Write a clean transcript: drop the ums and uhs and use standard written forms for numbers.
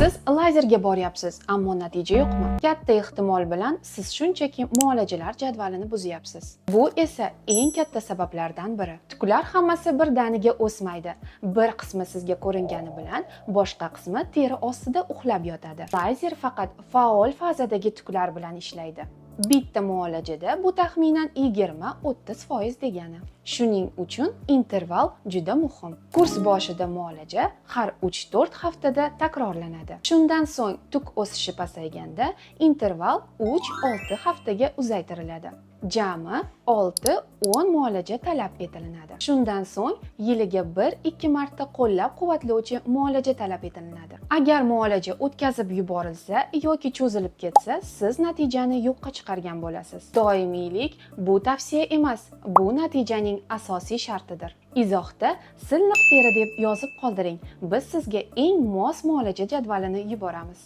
Siz lazerga boryapsiz, ammo natija yo'qmi? Katta ehtimol bilan siz shunchaki muolajalar jadvalini buzyapsiz. Bu esa eng katta sabablardan biri. Tuklar hammasi birdaniga o'smaydi. Bir qismi sizga ko'ringani bilan, boshqa qismi teri ostida uxlab yotadi. Lazer faqat faol fazadagi tuklar bilan ishlaydi. Bitta muolajada bu taxminan 20-30% degani. Shuning uchun interval juda muhim. Kurs boshida muolaja har 3-4 haftada takrorlanadi. Shundan so'ng tuk o'sishi pasayganda interval 3-6 haftaga uzaytiriladi. Jami 6-10 muolaja talab etiladi. Shundan so'ng yiliga 1-2 marta qo'llab-quvvatlovchi muolaja talab etiladi. Agar muolaja o'tkazib yuborilsa yoki cho'zilib ketsa, siz natijani yo'qqa chiqargan bo'lasiz. Doimiylik bu tavsiya emas, bu natijaning asosiy shartidir. Izohda silliq teri deb yozib qoldiring. Biz sizga eng mos muolaja jadvalini yuboramiz.